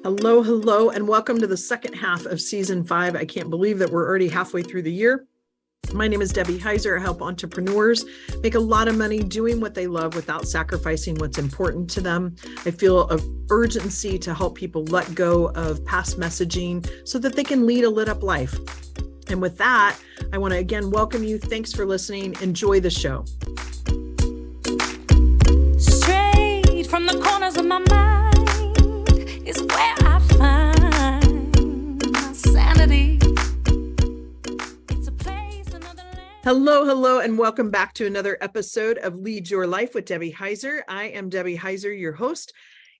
Hello, hello, and welcome to the second half of season 5. I can't believe that we're already halfway through the year. My name is Debbie Heiser. I help entrepreneurs make a lot of money doing what they love without sacrificing what's important to them. I feel an urgency to help people let go of past messaging so that they can lead a lit up life. And with that, I want to again welcome you. Thanks for listening. Enjoy the show. Straight from the corners of my mind is where I find my sanity. It's a place, another land. Hello, and welcome back to another episode of Lead Your Life with Debbie Heiser. I am Debbie Heiser, your host,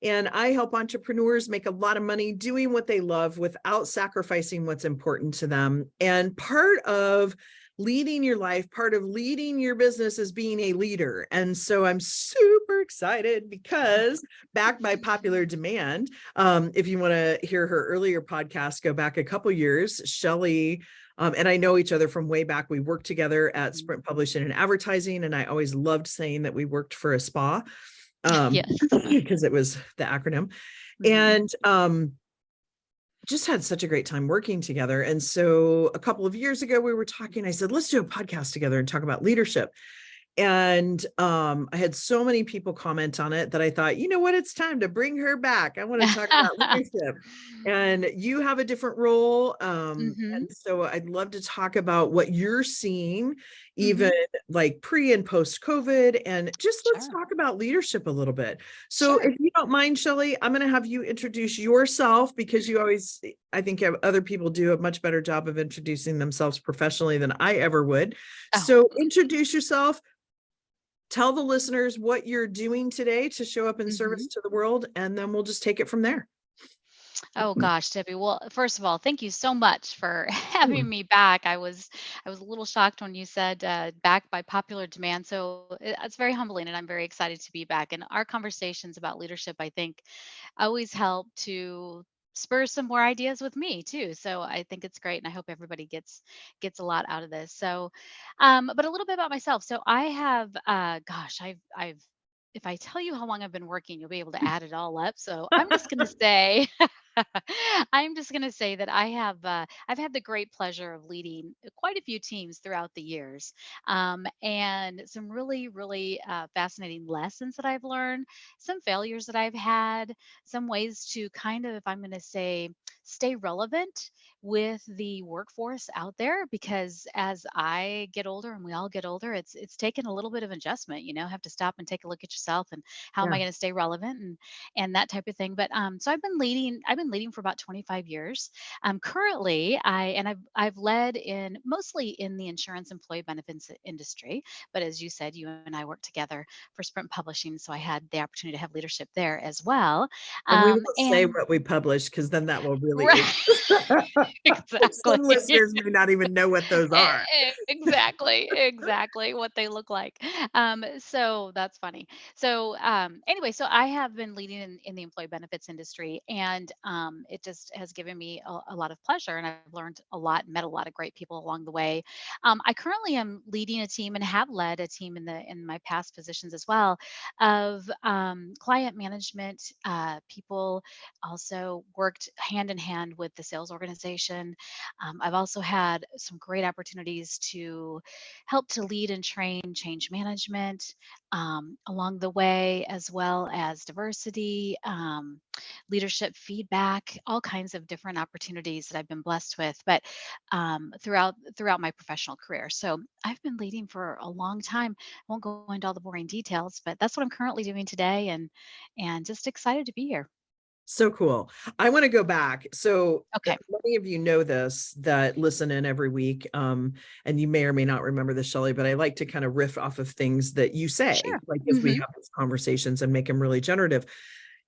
and I help entrepreneurs make a lot of money doing what they love without sacrificing what's important to them. And part of leading your life, part of leading your business is being a leader. And so I'm super excited because backed by popular demand, if you want to hear her earlier podcast, go back a couple years, Shelley and I know each other from way back. We worked together at Sprint Publishing and Advertising, and I always loved saying that we worked for a spa Yes. because it was the acronym. And just had such a great time working together. And so a couple of years ago, we were talking, I said, let's do a podcast together and talk about leadership. And I had so many people comment on it that I thought, you know what, it's time to bring her back. I want to talk about leadership. And you have a different role. And so I'd love to talk about what you're seeing, even like pre and post COVID, and just let's talk about leadership a little bit. So if you don't mind, Shelley, I'm going to have you introduce yourself because you always, I think other people do a much better job of introducing themselves professionally than I ever would. So introduce yourself. Tell the listeners what you're doing today to show up in service to the world, and then we'll just take it from there. Oh gosh, Debbie. Well, first of all, thank you so much for having me back. I was a little shocked when you said back by popular demand. So it's very humbling, and I'm very excited to be back. And our conversations about leadership, I think, always help to spur some more ideas with me too. So I think it's great, and I hope everybody gets a lot out of this. So, but a little bit about myself. So I have, gosh, I've if I tell you how long I've been working, you'll be able to add it all up. So I'm just going to say, I'm just going to say that I've had the great pleasure of leading quite a few teams throughout the years, and some really fascinating lessons that I've learned, some failures that I've had, some ways to kind of, if I'm going to say, stay relevant with the workforce out there, because as I get older and we all get older, it's taken a little bit of adjustment, have to stop and take a look at yourself and how am I going to stay relevant and that type of thing. But so I've been leading for about 25 years. Currently I've led in mostly in the insurance employee benefits industry, but as you said, you and I worked together for Sprint Publishing, so I had the opportunity to have leadership there as well. And we won't say And what we publish because then that will really right. some Exactly. listeners may not even know what those are. Exactly what they look like. So that's funny. So anyway, so I have been leading in the employee benefits industry, and it just has given me a lot of pleasure, and I've learned a lot, met a lot of great people along the way. I currently am leading a team and have led a team in my past positions as well of client management people. Also worked hand in hand with the sales organization. I've also had some great opportunities to help to lead and train change management along the way, as well as diversity, leadership feedback, all kinds of different opportunities that I've been blessed with, but throughout my professional career. So I've been leading for a long time. I won't go into all the boring details, but that's what I'm currently doing today, and just excited to be here. So cool. I want to go back. So Okay. many of you know this that listen in every week. And you may or may not remember this, Shelley, but I like to kind of riff off of things that you say, Sure. like as we have these conversations and make them really generative.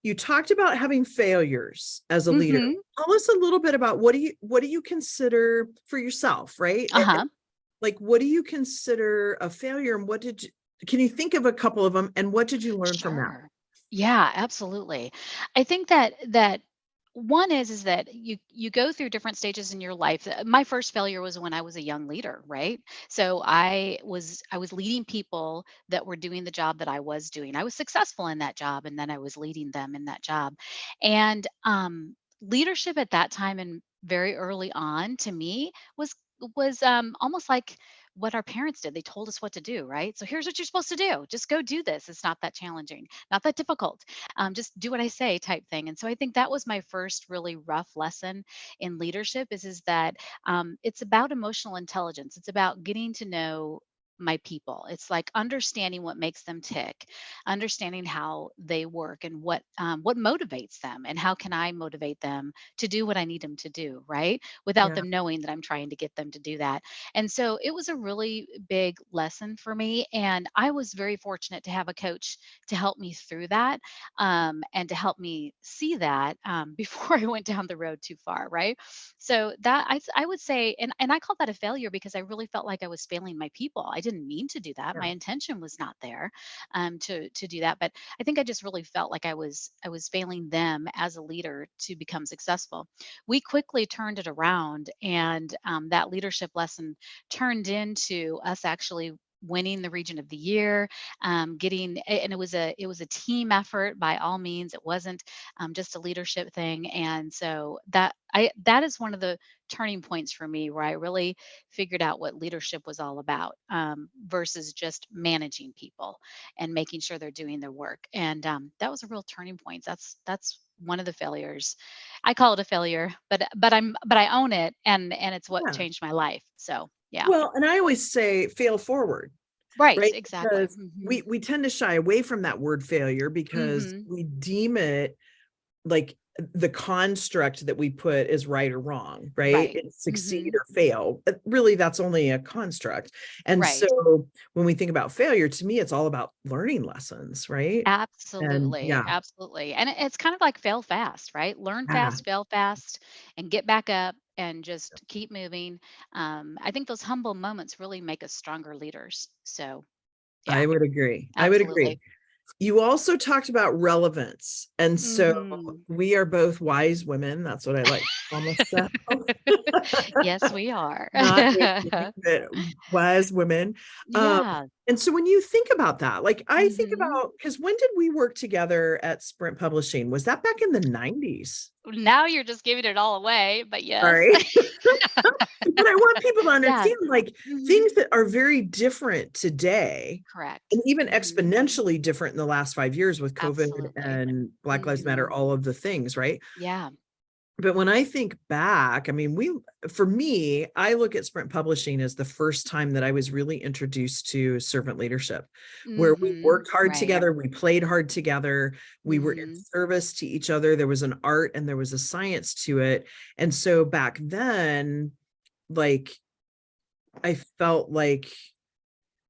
You talked about having failures as a leader. Tell us a little bit about what do you consider for yourself, right? Uh-huh. Like, what do you consider a failure, and can you think of a couple of them, and what did you learn from that? Sure. Yeah, absolutely. I think that one is that you go through different stages in your life. My first failure was when I was a young leader, right? So I was leading people that were doing the job that I was doing. I was successful in that job, and then I was leading them in that job. And leadership at that time and very early on to me was almost like what our parents did. They told us what to do, right? So here's what you're supposed to do. Just go do this. It's not that challenging, not that difficult. Just do what I say, type thing. And so I think that was my first really rough lesson in leadership. Is that it's about emotional intelligence. It's about getting to know my people. It's like understanding what makes them tick, understanding how they work and what motivates them, and how can I motivate them to do what I need them to do, right? Without Yeah. them knowing that I'm trying to get them to do that. And so it was a really big lesson for me, and I was very fortunate to have a coach to help me through that, and to help me see that before I went down the road too far, right? So that I would say, and I call that a failure because I really felt like I was failing my people. I didn't mean to do that. Yeah. My intention was not there to do that, but I think I just really felt like I was failing them as a leader to become successful. We quickly turned it around, and that leadership lesson turned into us actually winning the region of the year, and it was a team effort by all means. It wasn't just a leadership thing. And so that is one of the turning points for me, where I really figured out what leadership was all about, versus just managing people and making sure they're doing their work. And that was a real turning point. That's one of the failures. I call it a failure, but I own it, and it's what Yeah. changed my life. So yeah. Well, and I always say fail forward, Right, right? exactly. Because Hmm. we tend to shy away from that word failure because Hmm. we deem it like the construct that we put is right or wrong, right? Right. It's succeed Hmm. or fail. But really, that's only a construct. And Right. so when we think about failure, to me, it's all about learning lessons, right? And Absolutely, yeah, absolutely. And it's kind of like fail fast, right? Learn yeah, fast, fail fast, and get back up and just keep moving. I think those humble moments really make us stronger leaders. So, yeah, I would agree. I would agree. absolutely. You also talked about relevance. And so Hmm. we are both wise women. That's what I like to call myself. Yes, we are. Not anything, but wise women. Um, Yeah. and so when you think about that, like I think Hmm. about, because when did we work together at Sprint Publishing? Was that back in the 90s? Now you're just giving it all away, but yes. Sorry. But I want people to Yeah. understand like Hmm. things that are very different today Correct. and even Hmm. exponentially different in the last 5 years with COVID Absolutely. and Black Lives Matter, Hmm. all of the things, right? Yeah. But when I think back, I mean, for me, I look at Sprint Publishing as the first time that I was really introduced to servant leadership, where we Hmm. worked hard Right. together, we played hard together, we were in Hmm. service to each other. There was an art and there was a science to it. And so back then, like, I felt like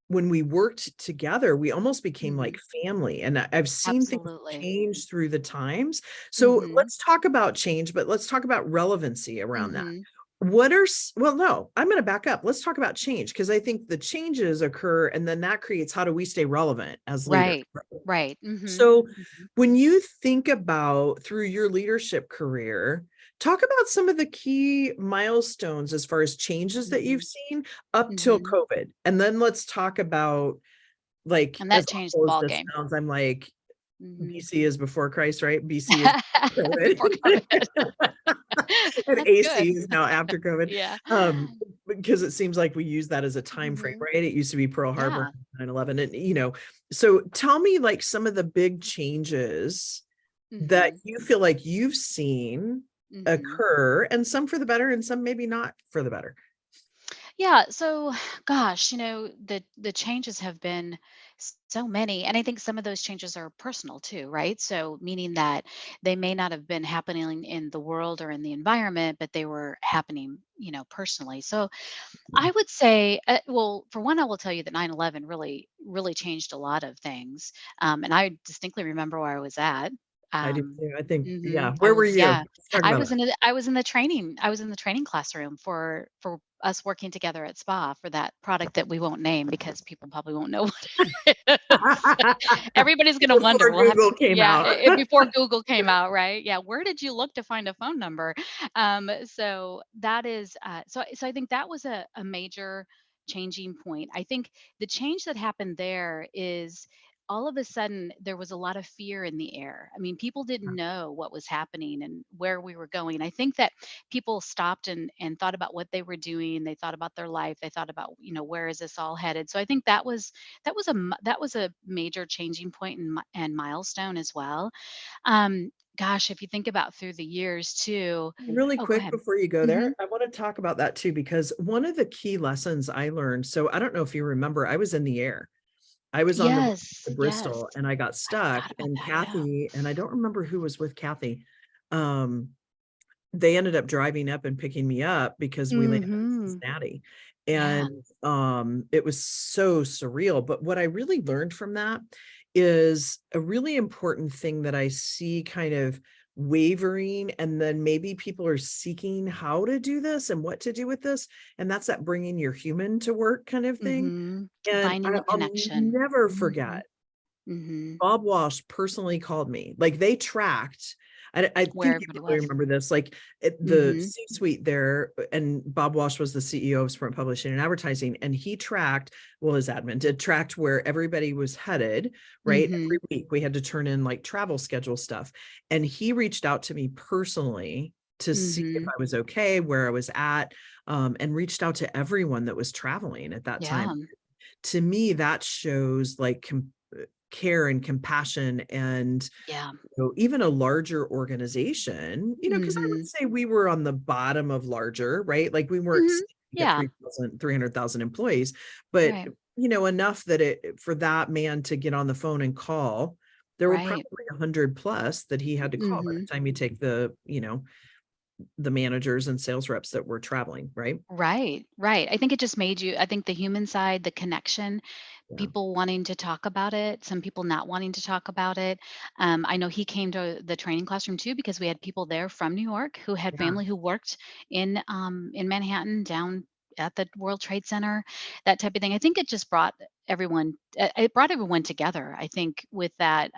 when we worked together, we almost became like Mhm. family. And I've seen things Absolutely. change through the times. So Mhm. let's talk about change, but let's talk about relevancy around that. Mhm. Well, no, I'm going to back up. Let's talk about change because I think the changes occur and then that creates how do we stay relevant as leaders. Right. Right. Mhm. So Mhm. when you think about through your leadership career, talk about some of the key milestones as far as changes that you've Mhm. seen up till Mhm. COVID. And then let's talk about like And as that changed the awful as ball this game. sounds, I'm like Mhm. BC is before Christ, right? BC is COVID. Before COVID. And That's AC good. is now after COVID. Yeah. Because it seems like we use that as a time frame, Mhm. right? It used to be Pearl Harbor, Yeah. 9/11. And so tell me like some of the big changes that Mhm. you feel like you've seen Mhm. occur, and some for the better and some maybe not for the better. Yeah, so gosh, the changes have been so many, and I think some of those changes are personal too, right? So meaning that they may not have been happening in the world or in the environment, but they were happening, personally. So I would say, well, for one, I will tell you that 9/11 really, really changed a lot of things, and I distinctly remember where I was at. I do Um, too. I think, yeah. I Where were was, you? yeah, Let's talk about it. I was in the training classroom for us working together at SPA for that product that we won't name because people probably won't know what it is. Everybody's gonna wonder. Before We'll have to, Google came yeah, out. before Google came out, right? Yeah, where did you look to find a phone number? So that is, so I think that was a major changing point. I think the change that happened there is all of a sudden there was a lot of fear in the air. I mean, people didn't know what was happening and where we were going. I think that people stopped and thought about what they were doing. They thought about their life. They thought about, where is this all headed? So I think that was a major changing point and milestone as well. Gosh, if you think about through the years too. Really Oh, go quick ahead. before you go Hmm. there, I want to talk about that too, because one of the key lessons I learned, so I don't know if you remember, I was in the air. I was on the bus to Yes, yes. Bristol and I got I stuck, forgot about and that. Yeah. Kathy, and I don't remember who was with Kathy. Um, they ended up driving up and picking me up because we landed in Hmm. Cincinnati. Yeah. And it was so surreal. But what I really learned from that is a really important thing that I see kind of wavering, and then maybe people are seeking how to do this and what to do with this. And that's that bringing your human to work kind of thing. Hmm. And Finding the I'll connection. never Hmm. forget, Hmm. Bob Walsh personally called me. Like, they tracked, I Where think you everybody probably was. remember this, like the Hmm. C-suite there, and Bob Walsh was the CEO of Sprint Publishing and Advertising, and he tracked, well, his admin did tracked where everybody was headed, right? Hmm. Every week we had to turn in like travel schedule stuff. And he reached out to me personally to see if Hmm. I was okay, where I was at, and reached out to everyone that was traveling at that time. Yeah. To me, that shows like care and compassion, and Yeah. even a larger organization, because I would Hmm. say we were on the bottom of larger, right? Like, we weren't Hmm. sitting at Yeah. 300,000 employees, but Right. enough that for that man to get on the phone and call, there were Right. probably 100 plus that he had to call by Hmm. the time you take the managers and sales reps that were traveling, right? Right. Right. I think it just made you, I think the human side, the connection, Yeah. people wanting to talk about it, some people not wanting to talk about it. I know he came to the training classroom too because we had people there from New York who had Yeah. family who worked in Manhattan down at the World Trade Center, that type of thing. I think it just brought it brought everyone together. I think with that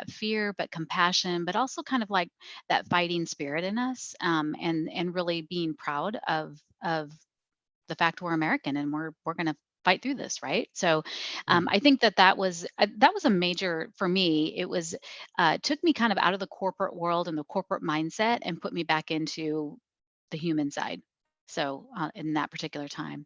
fear, but compassion, but also kind of like that fighting spirit in us, and really being proud of the fact we're American and we're going to fight through this, right? So, Yeah. I think that was a major for me. It was took me kind of out of the corporate world and the corporate mindset and put me back into the human side. So, in that particular time,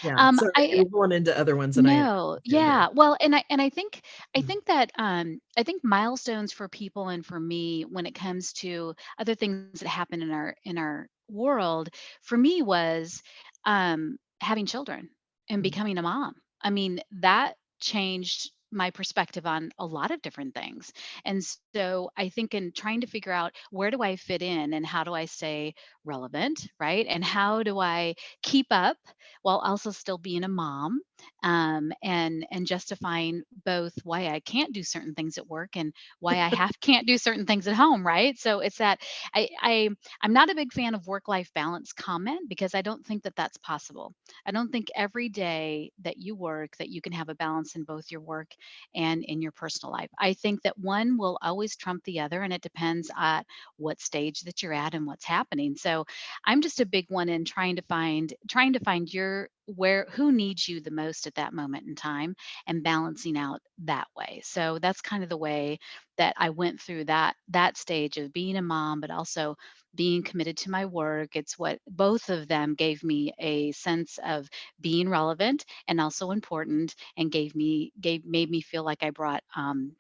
Yeah. Sorry, I you're going into other ones and I no, understand it. yeah. Well, and I think Mm. I think milestones for people and for me when it comes to other things that happen in our world, for me was having children and Mm. becoming a mom. I mean, that changed my perspective on a lot of different things. And so I think in trying to figure out where do I fit in and how do I stay relevant, right? And how do I keep up while also still being a mom, and justifying both why I can't do certain things at work and why I have can't do certain things at home, right? So it's that I'm not a big fan of work life balance comment because I don't think that that's possible. I don't think every day that you work that you can have a balance in both your work and in your personal life. I think that one will always trump the other, and it depends at what stage that you're at and what's happening. So I'm just a big one in trying to find your where who needs you the most at that moment in time and balancing out that way. So that's kind of the way that I went through that stage of being a mom but also being committed to my work. It's what both of them gave me a sense of being relevant and also important and gave made me feel like I brought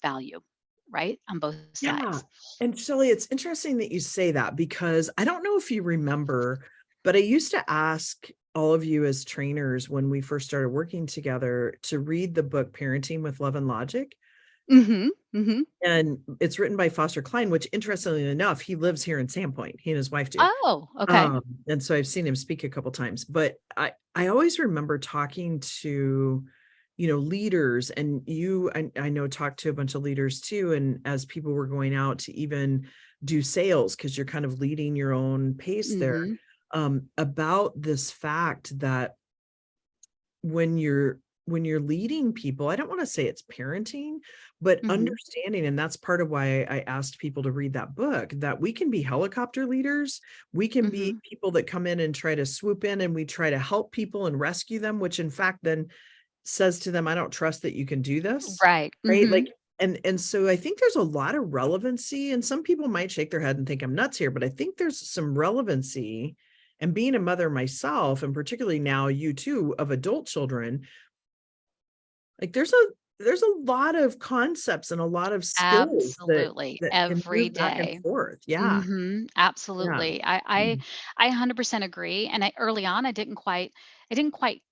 value, right? On both Yeah. sides. And Shelley, it's interesting that you say that, because I don't know if you remember, but I used to ask all of you as trainers when we first started working together to read the book Parenting with Love and Logic. Mhm. Mhm. And it's written by Foster Klein, which, interestingly enough, he lives here in Sandpoint. He and his wife do. Oh, okay. And so I've seen him speak a couple times, but I always remember talking to, leaders, and I know talked to a bunch of leaders too. And as people were going out to even do sales, because you're kind of leading your own pace there, Mhm. about this fact that when you're leading people, I don't want to say it's parenting, but Mhm. understanding, and that's part of why I asked people to read that book, that we can be helicopter leaders. We can be Mhm. people that come in and try to swoop in and we try to help people and rescue them, which in fact then says to them, I don't trust that you can do this. Right. Right. Mhm. Like, and so I think there's a lot of relevancy, and some people might shake their head and think I'm nuts here, but I think there's some relevancy. And being a mother myself, and particularly now you too, of adult children, like there's a lot of concepts and a lot of skills that Absolutely. can Every move back and day. forth. Yeah. Mhm. Yeah. Absolutely. I I Mm, I 100% agree, and I early on, I didn't quite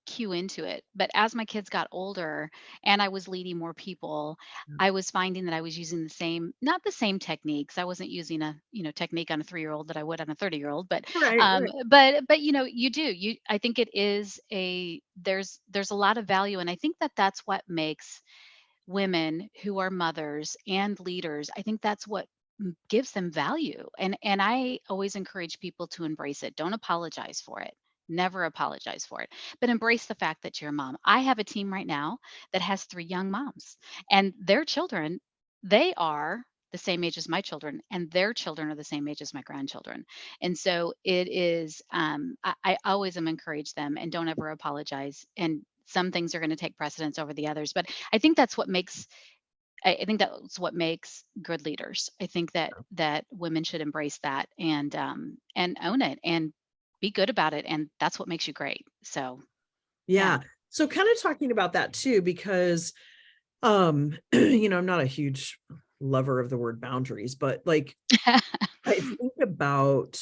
cue into it, but as my kids got older and I was leading more people, yeah. I was finding that I was using the same not the same techniques. I wasn't using a, technique on a 3-year-old that I would on a 30-year-old, but Right, right. you do. I think it is a there's a lot of value, and I think that that's what makes women who are mothers and leaders, I think that's what gives them value. And I always encourage people to embrace it. Don't apologize for it. Never apologize for it, but embrace the fact that you're a mom. I have a team right now that has 3 young moms, and their children, they are the same age as my children, and their children are the same age as my grandchildren. And so it is, I always am encourage them and don't ever apologize. And some things are going to take precedence over the others. But I think that's what makes I think that's what makes good leaders. I think that women should embrace that and own it and be good about it, and that's what makes you great. So, yeah. Yeah. So kind of talking about that too, because I'm not a huge lover of the word boundaries, but like I think about,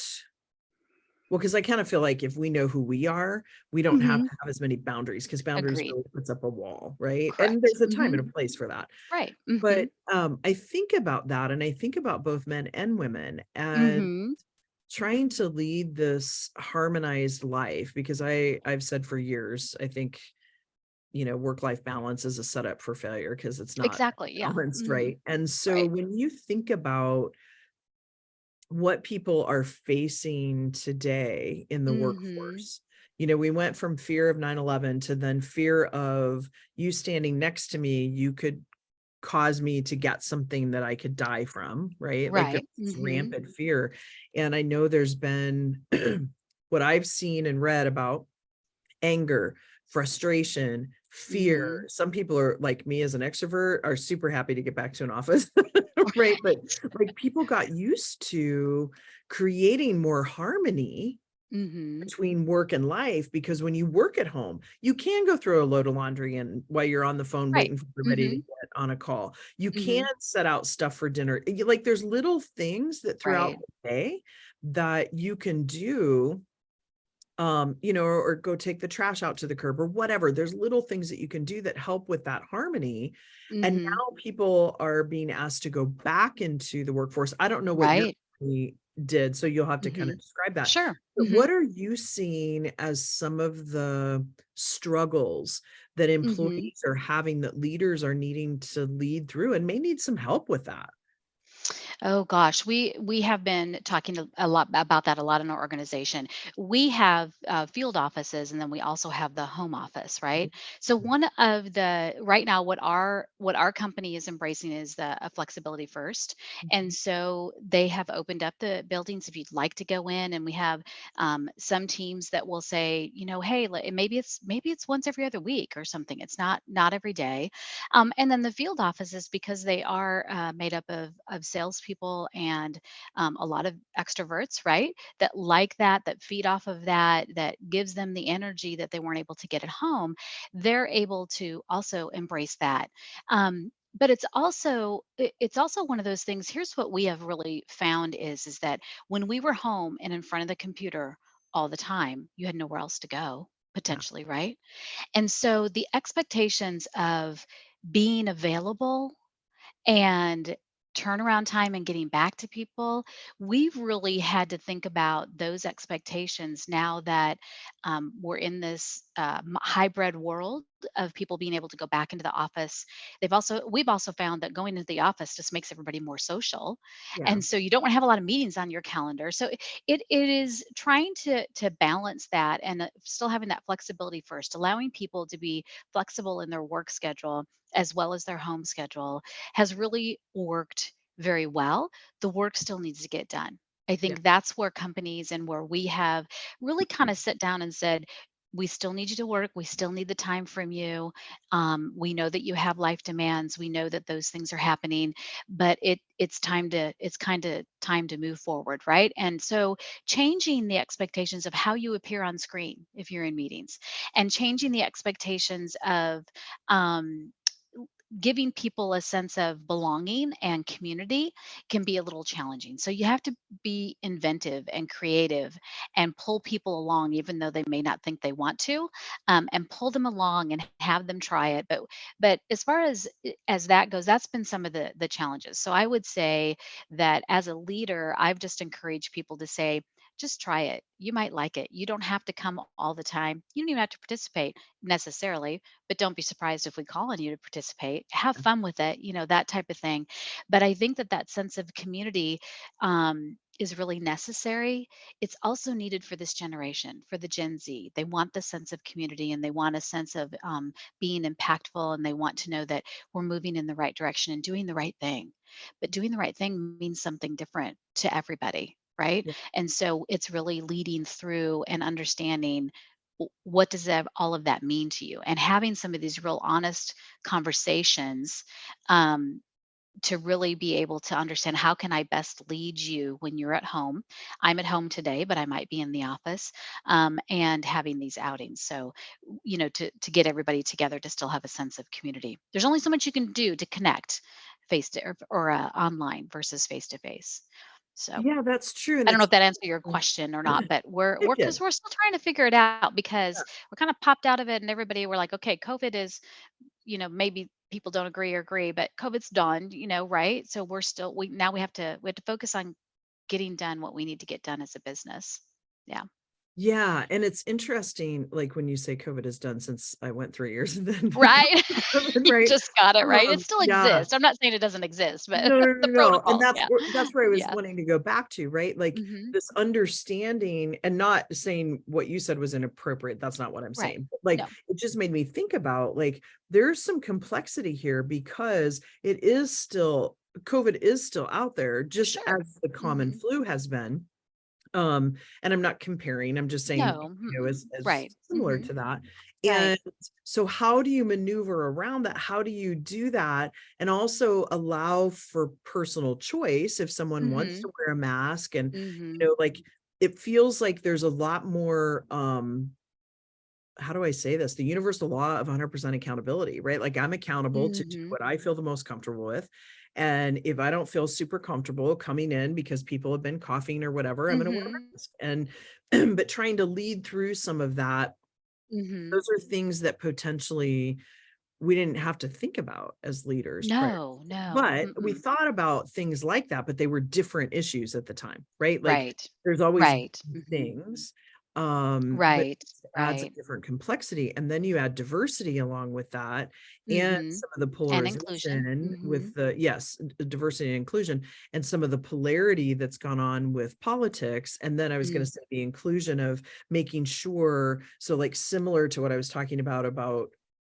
well, because I kind of feel like if we know who we are, we don't have Mhm. to have as many boundaries, because boundaries Agreed. really puts up a wall, right? And Correct. there's a time Mhm. and a place for that. Right. But Mhm. I think about that, and I think about both men and women, and Mhm. trying to lead this harmonized life, because I've said for years, I think, work-life balance is a setup for failure because it's not Exactly. Yeah. balanced, Mhm. right? And so Right. when you think about what people are facing today in the Mhm. workforce, we went from fear of 9/11 to then fear of you standing next to me, you could cause me to get something that I could die from, right? Like there's Right. this Mhm. rampant fear. And I know there's been what I've seen and read about anger, frustration, fear. Mhm. Some people are like me as an extrovert are super happy to get back to an office, right? But like people got used to creating more harmony Mhm. between work and life, because when you work at home, you can go through a load of laundry and while you're on the phone Right. waiting for everybody to Mhm. get on a call, you can Mhm. set out stuff for dinner. Like there's little things that throughout Right. the day that you can do, or go take the trash out to the curb or whatever. There's little things that you can do that help with that harmony. And Mhm. now people are being asked to go back into the workforce. I don't know what your Right. company did, so you'll have to kind of Mhm. describe that. Sure. But Mhm. what are you seeing as some of the struggles that Mhm. employees are having, that leaders are needing to lead through and may need some help with that? Oh gosh, we have been talking a lot about that a lot in our organization. We have field offices, and then we also have the home office, right? So one of the right now, what our company is embracing is the flexibility first, and so they have opened up the buildings if you'd like to go in, and we have some teams that will say, hey, maybe it's once every other week or something. It's not every day, and then the field offices, because they are made up of salespeople and a lot of extroverts, right? That like that feed off of that, that gives them the energy that they weren't able to get at home. They're able to also embrace that. But it's also one of those things. Here's what we have really found is that when we were home and in front of the computer all the time, you had nowhere else to go Yeah. potentially, right? And so the expectations of being available and turnaround time and getting back to people, we've really had to think about those expectations now that we're in this hybrid world of people being able to go back into the office. We've also found that going into the office just makes everybody more social, Yeah. and so you don't want to have a lot of meetings on your calendar. So it is trying to balance that and still having that flexibility first, allowing people to be flexible in their work schedule as well as their home schedule has really worked very well. The work still needs to get done. I Yeah. think that's where companies and where we have really kind of sit down and said, we still need you to work. We still need the time from you. We know that you have life demands. We know that those things are happening, but it's kind of time to move forward, right? And so changing the expectations of how you appear on screen if you're in meetings, and changing the expectations of um, giving people a sense of belonging and community can be a little challenging. So you have to be inventive and creative and pull people along, even though they may not think they want to, and pull them along and have them try it. But as far as that goes, that's been some of the challenges. So I would say that as a leader, I've just encouraged people to say, just try it. You might like it. You don't have to come all the time. You don't even have to participate necessarily, but don't be surprised if we call on you to participate. Have fun with it, that type of thing. But I think that that sense of community is really necessary. It's also needed for this generation, for the Gen Z. They want the sense of community, and they want a sense of being impactful, and they want to know that we're moving in the right direction and doing the right thing. But doing the right thing means something different to everybody. Right. Yeah. And so it's really leading through and understanding what does all of that mean to you, and having some of these real honest conversations, um, to really be able to understand how can I best lead you when you're at home. I'm at home today, but I might be in the office, and having these outings. So, to get everybody together to still have a sense of community. There's only so much you can do to connect face to or online versus face to face. So Yeah, that's true. And I don't know it's if that answered your question or not, but we're it because did. we're still trying to figure it out, because we're kind of popped out of it, and everybody we're like, okay, COVID is, maybe people don't agree, but COVID's done, right? So we have to focus on getting done what we need to get done as a business. Yeah. Yeah, and it's interesting, like, when you say COVID is done, since I went 3 years and then Right. COVID, You right? just got it right. It still Yeah. exists. I'm not saying it doesn't exist, but No, no, the no, no, and protocols, yeah. that's where I was Yeah. wanting to go back to, right? Like, Mhm. this understanding, and not saying what you said was inappropriate, that's not what I'm Right. saying, but, like, No. it just made me think about, like, there's some complexity here because it is still COVID is still out there, just Sure. as the common Mhm. flu has been. And I'm not comparing, I'm just saying, No. as Right. similar Mhm. to that. Right. And so how do you maneuver around that? How do you do that and also allow for personal choice if someone wants to Mhm. wear a mask? And, Mhm. like, it feels like there's a lot more, how do I say this? The universal law of 100% accountability, right? Like, I'm accountable to do Mhm. what I feel the most comfortable with. And if I don't feel super comfortable coming in because people have been coughing or whatever, I'm going to wear Mhm. a mask. And, but trying to lead through some of that, Mhm. those are things that potentially we didn't have to think about as leaders prior. No, no. But we Mm-mm. thought about things like that, but they were different issues at the time, right? Like, Right. there's always Right. Mhm. things, but Right. this adds a Right. different complexity. And then you add diversity along with that, and Mhm. some of the And inclusion. polarization with Mhm. the, yes, diversity and inclusion, and some of the polarity that's gone on with politics. And then I was going Mm. to say the inclusion of making sure, so, like, similar to what I was talking about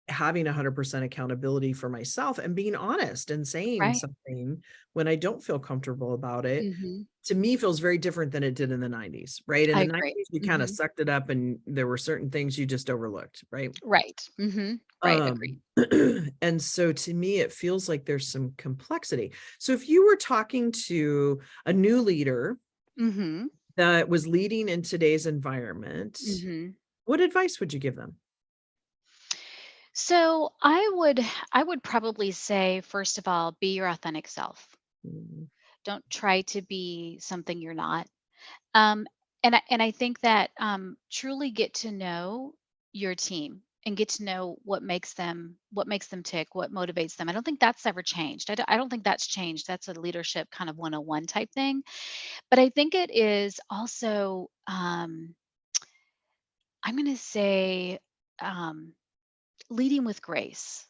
having 100% accountability for myself and being honest and saying Right. something when I don't feel comfortable about it, Mhm. to me feels very different than it did in the 90s, right? In I the agree. 90s, you kind of Mhm. sucked it up and there were certain things you just overlooked, right? Right. Mhm. Right. Agreed. Um, and so to me, it feels like there's some complexity. So if you were talking to a new leader Mhm. that was leading in today's environment, Mhm. what advice would you give them? So I would probably say, first of all, be your authentic self. Mm, Don't try to be something you're not. Um, and I think that truly get to know your team and get to know what makes them tick, what motivates them. I don't think that's ever changed. I don't think that's changed. That's a leadership kind of 101 type thing. But I think it is also I'm going to say leading with grace.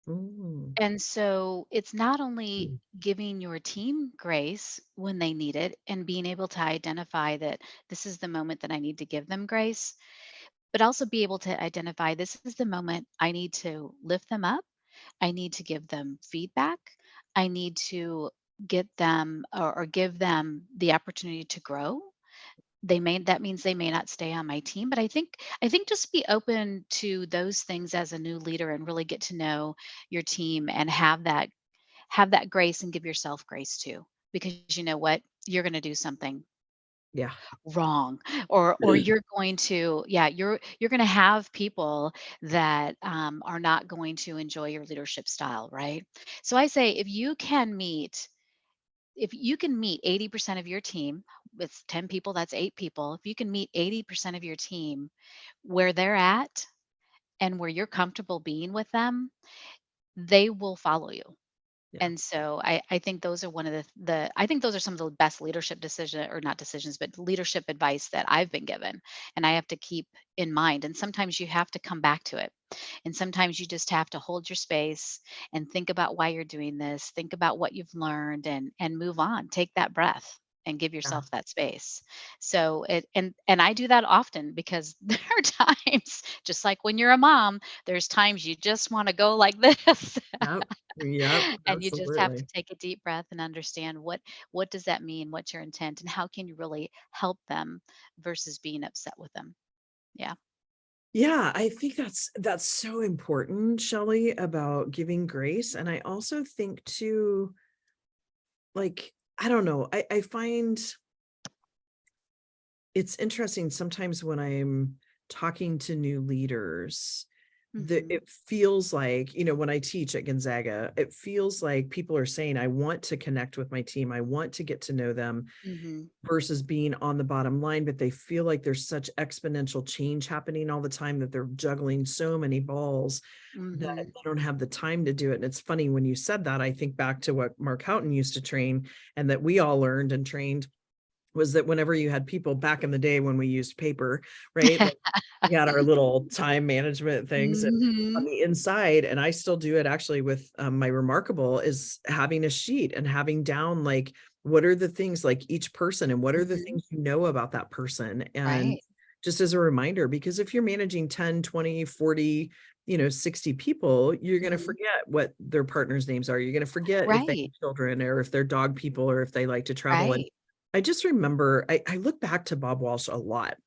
mm, And so it's not only mm, giving your team grace when they need it and being able to identify that this is the moment that I need to give them grace, but also be able to identify this is the moment I need to lift them up. I need to give them feedback. I need to get them or give them the opportunity to grow. that means they may not stay on my team, but I think just be open to those things as a new leader and really get to know your team and have that grace and give yourself grace too, because you know what? You're going to do something Yeah. wrong, or you're going to, yeah, you're going to have people that are not going to enjoy your leadership style, right? So I say if you can meet 80% of your team with 10 people, that's 8 people. If you can meet 80% of your team where they're at and where you're comfortable being with them, they will follow you. Yeah. And so I think those are one of I think those are some of the best leadership decision, or not decisions, but leadership advice that I've been given. And I have to keep in mind. And sometimes you have to come back to it. And sometimes you just have to hold your space and think about why you're doing this, think about what you've learned, and move on. Take that breath and give Yeah. yourself that space. So and I do that often because there are times, just like when you're a mom, there's times you just want to go like this. Yep. Yep. And you just have to Absolutely. take a deep breath and understand what does that mean? What's your intent? And how can you really help them versus being upset with them? Yeah. Yeah, I think that's so important, Shelley, about giving grace. And I also think too, like, I don't know, I find it's interesting sometimes when I'm talking to new leaders, Mhm. it feels like, when I teach at Gonzaga, it feels like people are saying, I want to connect with my team. I want to get to know them Mhm. versus being on the bottom line, but they feel like there's such exponential change happening all the time that they're juggling so many balls that Mhm. they don't have the time to do it. And it's funny when you said that, I think back to what Mark Houghton used to train and that we all learned and trained was that whenever you had people back in the day when we used paper, right? Like we had our little time management things and on Mhm. the inside, and I still do it actually with my Remarkable is having a sheet and having down like what are the things like each person and what are the Mhm. things you know about that person. And Right. just as a reminder, because if you're managing 10, 20, 40, 60 people, you're going to Mhm. forget what their partners' names are. You're going to forget if they Right. have children or if they're dog people or if they like to travel. And Right. I just remember I look back to Bob Walsh a lot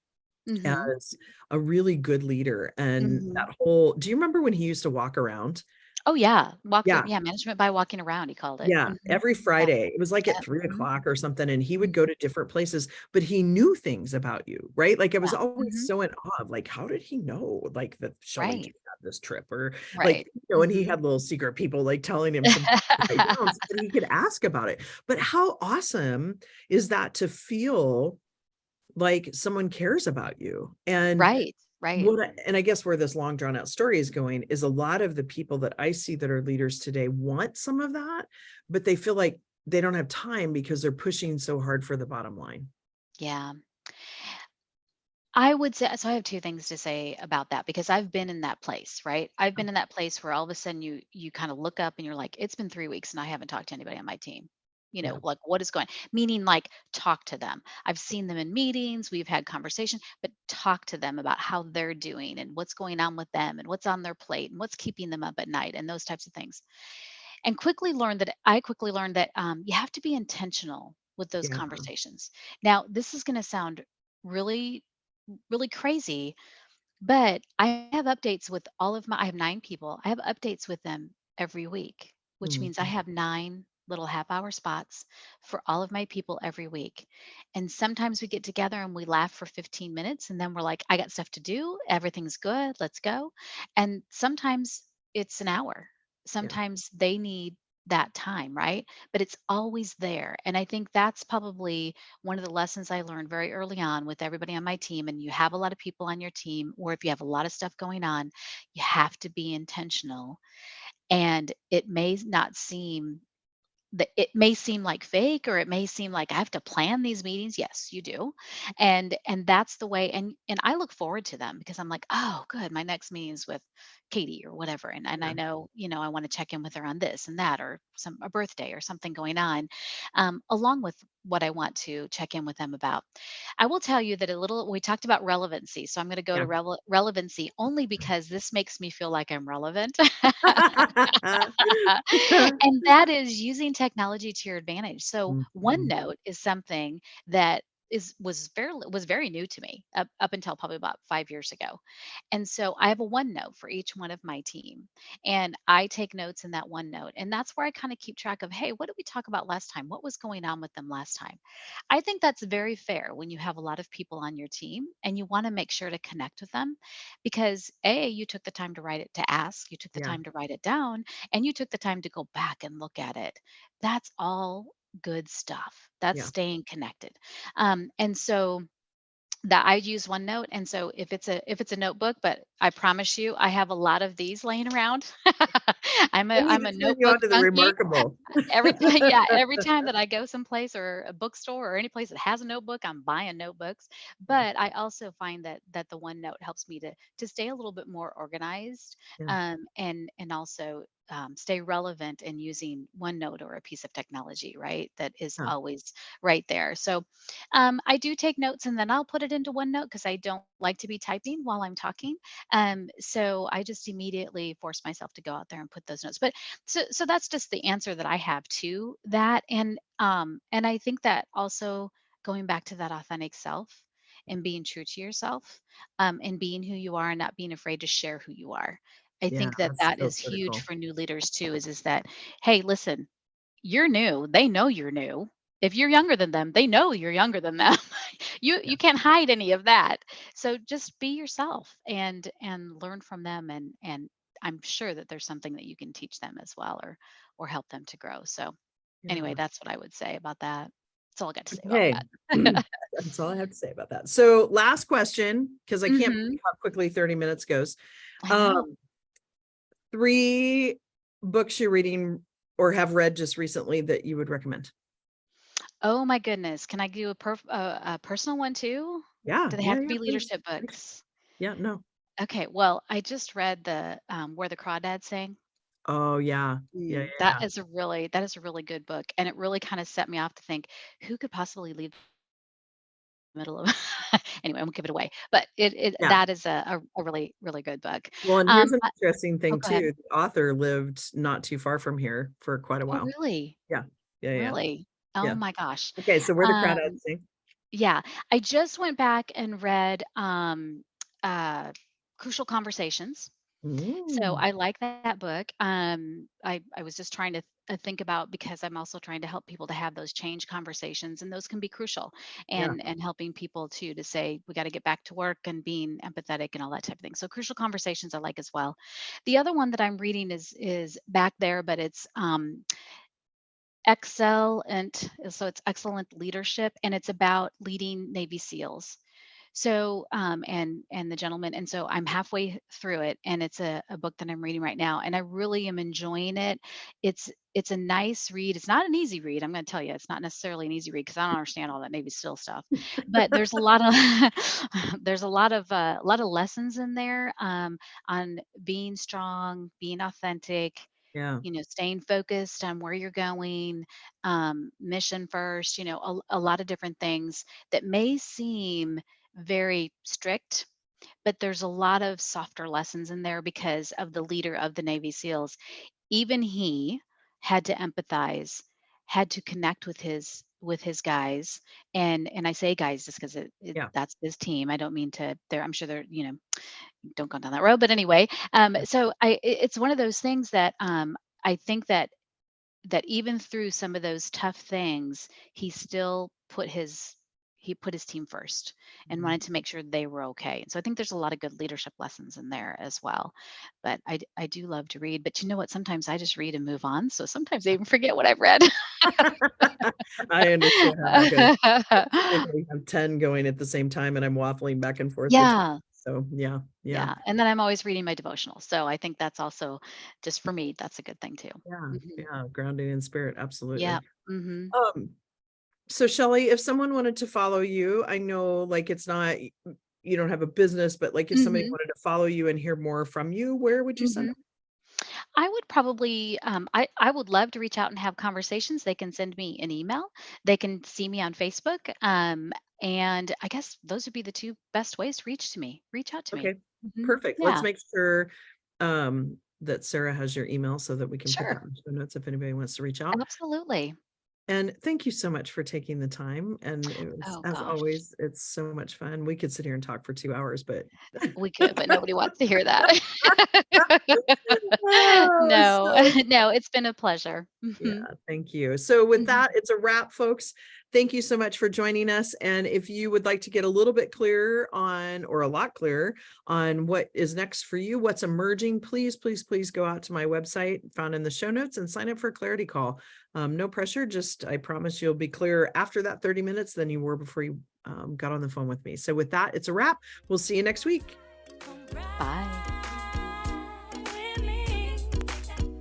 Mhm. as a really good leader. And Mhm. that whole, do you remember when he used to walk around? Oh, yeah. Yeah. Management by walking around, he called it. Yeah, Mhm. every Yeah. Friday. It was like at Yeah. 3 o'clock or something, and he would Mhm. go to different places, but he knew things about you, right? Like, I was Yeah. always Mhm. so in awe of, like, how did he know, like, that Shelley Right. just had this trip or, like, Right. and he Mhm. had little secret people, like, telling him some to write down so that he could ask about it. But how awesome is that to feel like someone cares about you? And Right. Right. and I guess where this long drawn out story is going is a lot of the people that I see that are leaders today want some of that, but they feel like they don't have time because they're pushing so hard for the bottom line. Yeah. I would say, so I have 2 things to say about that because I've been in that place, right? I've been in that place where all of a sudden you kind of look up and you're like, it's been 3 weeks and I haven't talked to anybody on my team. Yeah. Like what is going, meaning like talk to them. I've seen them in meetings, we've had conversation, but talk to them about how they're doing and what's going on with them and what's on their plate and what's keeping them up at night and those types of things. And I quickly learned that you have to be intentional with those Yeah. conversations. Now, this is going to sound really really crazy, but I have updates with I have 9 people. I have updates with them every week, which means I Mhm. have 9 little half-hour spots for all of my people every week. And sometimes we get together and we laugh for 15 minutes and then we're like, I got stuff to do. Everything's good. Let's go. And sometimes it's an hour. Yeah. Sometimes they need that time, right? But it's always there. And I think that's probably one of the lessons I learned very early on with everybody on my team, and you have a lot of people on your team, or if you have a lot of stuff going on, you have to be intentional. And it may not seem that it may seem like fake, or it may seem like I have to plan these meetings. Yes, you do. And that's the way, and I look forward to them because I'm like, oh good, my next meeting is with Katie or whatever. And I Yeah. know, I want to check in with her on this and that, or a birthday or something going on, along with what I want to check in with them about. I will tell you that we talked about relevancy. So I'm going to go Yeah. to relevancy only because this makes me feel like I'm relevant. And that is using technology to your advantage. So Mhm. OneNote is something that was very new to me up until probably about 5 years ago. And so I have a OneNote for each one of my team, and I take notes in that OneNote, and that's where I kind of keep track of, hey, what did we talk about last time? What was going on with them last time? I think that's very fair when you have a lot of people on your team and you want to make sure to connect with them, because A, you took the time to write it, to ask, you took the Yeah. time to write it down, and you took the time to go back and look at it. That's all good stuff. That's Yeah. staying connected. And so that I use OneNote, and so if it's a notebook, but I promise you, I have a lot of these laying around. I'm I a need I'm to a turn you notebook on to the junkie. remarkable. Every time, yeah, every time that I go someplace or a bookstore or any place that has a notebook, I'm buying notebooks. Yeah. But I also find that the OneNote helps me to stay a little bit more organized, Yeah. and also stay relevant in using OneNote or a piece of technology, right? That is Yeah. always right there. So I do take notes and then I'll put it into OneNote because I don't like to be typing while I'm talking. So I just immediately force myself to go out there and put those notes. But so that's just the answer that I have to that. And I think that also going back to that authentic self and being true to yourself, and being who you are and not being afraid to share who you are. I Yeah. think that That's that so is huge critical. for new leaders too, is that, hey, listen, you're new. They know you're new. If you're younger than them, they know you're younger than them. you Yeah. you can't hide any of that. So just be yourself and learn from them, and I'm sure that there's something that you can teach them as well, or help them to grow. So anyway, Yeah. that's what I would say about that. That's all I got to say about Okay. that. That's all I have to say about that. So last question, because I can't believe Mhm. how quickly 30 minutes goes. I know. Um, 3 books you're reading or have read just recently that you would recommend. Oh my goodness. Can I do a personal one too? Yeah. Do they Yeah. have to Yeah. be Please. leadership Please. books? Yeah. No. Okay. Well, I just read the Where the Crawdads Sing. Oh, yeah. Yeah. Yeah. That Yeah. is a really good book, and it really kind of set me off to think, who could possibly leave the middle of anyway, I won't give it away, but it Yeah. that is a really, really good book. Well, and here's an I interesting Oh, thing go ahead. too. The author lived not too far from here for quite a Oh, while. really? Yeah. Yeah. Yeah. Really? Oh Yeah. my gosh. Okay. So where the crowd at Um, sing? yeah, I just went back and read, Crucial Conversations. So Mm, I like that book. I was just trying to think about, because I'm also trying to help people to have those change conversations, and those can be crucial, yeah. and helping people too to say we got to get back to work and being empathetic and all that type of thing. So Crucial Conversations I like as well. The other one that I'm reading is back there, but it's Excellent. So it's Excellent Leadership, and it's about leading Navy SEALs. So, and the gentleman, and so I'm halfway through it, and it's a book that I'm reading right now, and I really am enjoying it. It's a nice read. It's not an easy read. I'm going to tell you, it's not necessarily an easy read because I don't understand all that Navy SEAL stuff. But there's a lot of there's a lot of lessons in there, on being strong, being authentic, Yeah. staying focused on where you're going, mission first, a lot of different things that may seem very strict, but there's a lot of softer lessons in there because of the leader of the Navy SEALs. Even he had to empathize, had to connect with his guys, and I say guys just because Yeah. that's his team. I don't mean to. I'm sure they're, don't go down that road. But anyway, Yeah. so it's one of those things that I think that even through some of those tough things, he put his team first and Mhm. wanted to make sure they were okay. And so I think there's a lot of good leadership lessons in there as well. But I do love to read. But you know what? Sometimes I just read and move on. So sometimes I even forget what I've read. I understand how that goes. Typically have 10 going at the same time and I'm waffling back and forth between. Yeah. So yeah, yeah, Yeah. And then I'm always reading my devotional. So I think that's also, just for me, that's a good thing too. yeah, Mhm. yeah. Grounding in spirit, Yeah. absolutely. Hmm. Um, so Shelley, if someone wanted to follow you, I know like it's not you don't have a business, but like if somebody Hmm. wanted to follow you and hear more from you, where would you send Hmm. them? I would probably, I would love to reach out and have conversations. They can send me an email. They can see me on Facebook. And I guess those would be the two best ways to reach out to me. Okay, Hmm. perfect. Let's Yeah, make sure that Sarah has your email so that we can put that sure. in the show notes if anybody wants to reach out. Absolutely. And thank you so much for taking the time. And it was, Oh as gosh, always, it's so much fun. We could sit here and talk for 2 hours, but we could, but nobody wants to hear that. oh, No, so no, it's been a pleasure. yeah, Mhm, thank you. So with mhm. that, it's a wrap, folks. Thank you so much for joining us. And if you would like to get a little bit clearer on, or a lot clearer on what is next for you, what's emerging, please, please, please go out to my website found in the show notes and sign up for a clarity call. No pressure. Just, I promise you'll be clearer after that 30 minutes than you were before you got on the phone with me. So with that, it's a wrap. We'll see you next week. Bye.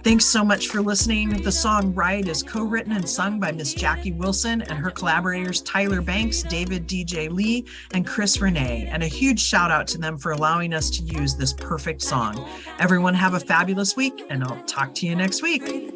Thanks so much for listening. The song Ride is co-written and sung by Miss Jackie Wilson and her collaborators Tyler Banks, David DJ Lee, and Chris Renee. And a huge shout out to them for allowing us to use this perfect song. Everyone have a fabulous week, and I'll talk to you next week.